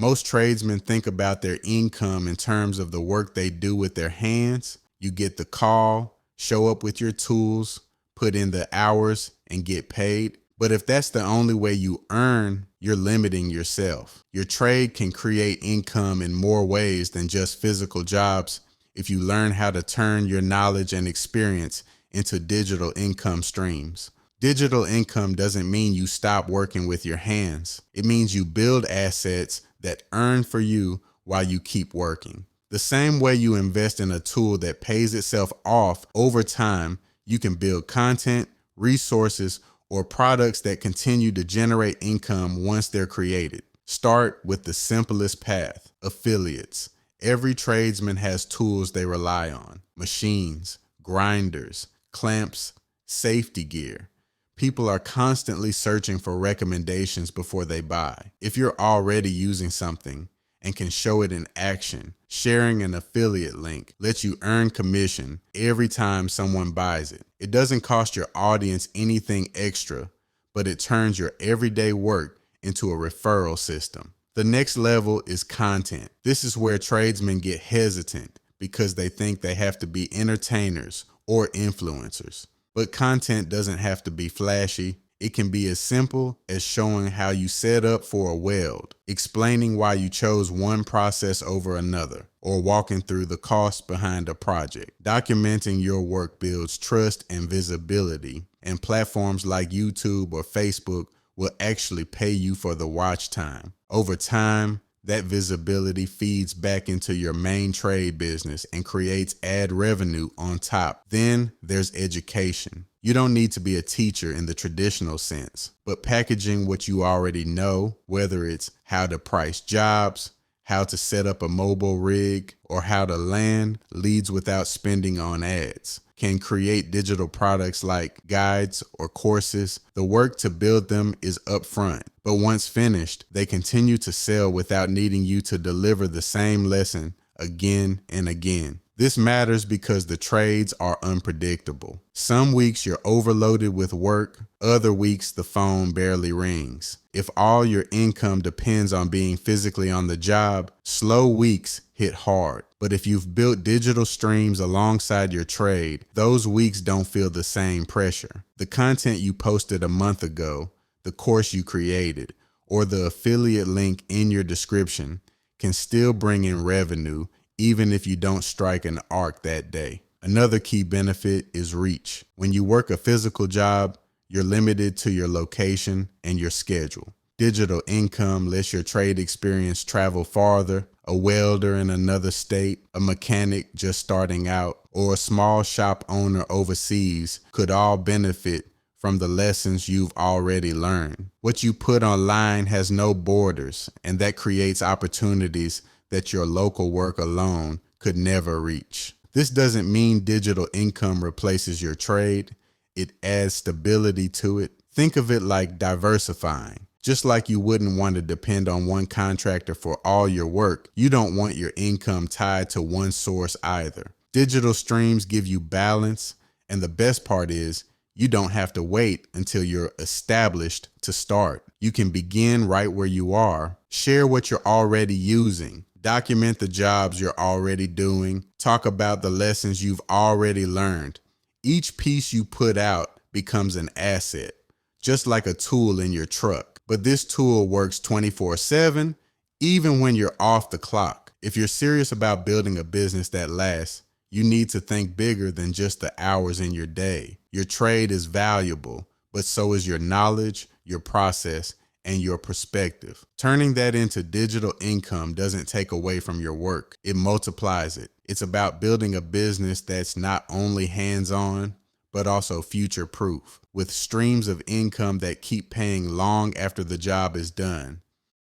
Most tradesmen think about their income in terms of the work they do with their hands. You get the call, show up with your tools, put in the hours, and get paid. But if that's the only way you earn, you're limiting yourself. Your trade can create income in more ways than just physical jobs if you learn how to turn your knowledge and experience into digital income streams. Digital income doesn't mean you stop working with your hands. It means you build assets that earn for you while you keep working. The same way you invest in a tool that pays itself off over time, you can build content, resources, or products that continue to generate income once they're created. Start with the simplest path: affiliates. Every tradesman has tools they rely on: machines, grinders, clamps, safety gear. People are constantly searching for recommendations before they buy. If you're already using something and can show it in action, sharing an affiliate link lets you earn commission every time someone buys it. It doesn't cost your audience anything extra, but it turns your everyday work into a referral system. The next level is content. This is where tradesmen get hesitant because they think they have to be entertainers or influencers. But content doesn't have to be flashy. It can be as simple as showing how you set up for a weld, explaining why you chose one process over another, or walking through the cost behind a project. Documenting your work builds trust and visibility, and platforms like YouTube or Facebook will actually pay you for the watch time. Over time, that visibility feeds back into your main trade business and creates ad revenue on top. Then there's education. You don't need to be a teacher in the traditional sense, but packaging what you already know, whether it's how to price jobs, how to set up a mobile rig, or how to land leads without spending on ads, can create digital products like guides or courses. The work to build them is upfront, but once finished, they continue to sell without needing you to deliver the same lesson again and again. This matters because the trades are unpredictable. Some weeks you're overloaded with work, other weeks the phone barely rings. If all your income depends on being physically on the job, slow weeks hit hard. But if you've built digital streams alongside your trade, those weeks don't feel the same pressure. The content you posted a month ago, the course you created, or the affiliate link in your description can still bring in revenue even if you don't strike an arc that day. Another key benefit is reach. When you work a physical job, you're limited to your location and your schedule. Digital income lets your trade experience travel farther. A welder in another state, a mechanic just starting out, or a small shop owner overseas could all benefit from the lessons you've already learned. What you put online has no borders, and that creates opportunities that your local work alone could never reach. This doesn't mean digital income replaces your trade. It adds stability to it. Think of it like diversifying. Just like you wouldn't want to depend on one contractor for all your work, you don't want your income tied to one source either. Digital streams give you balance, and the best part is you don't have to wait until you're established to start. You can begin right where you are. Share what you're already using. Document the jobs you're already doing. Talk about the lessons you've already learned. Each piece you put out becomes an asset, just like a tool in your truck. But this tool works 24/7, even when you're off the clock. If you're serious about building a business that lasts, you need to think bigger than just the hours in your day. Your trade is valuable, but so is your knowledge, your process, and your perspective. Turning that into digital income doesn't take away from your work. It multiplies it. It's about building a business that's not only hands-on, but also future-proof, with streams of income that keep paying long after the job is done.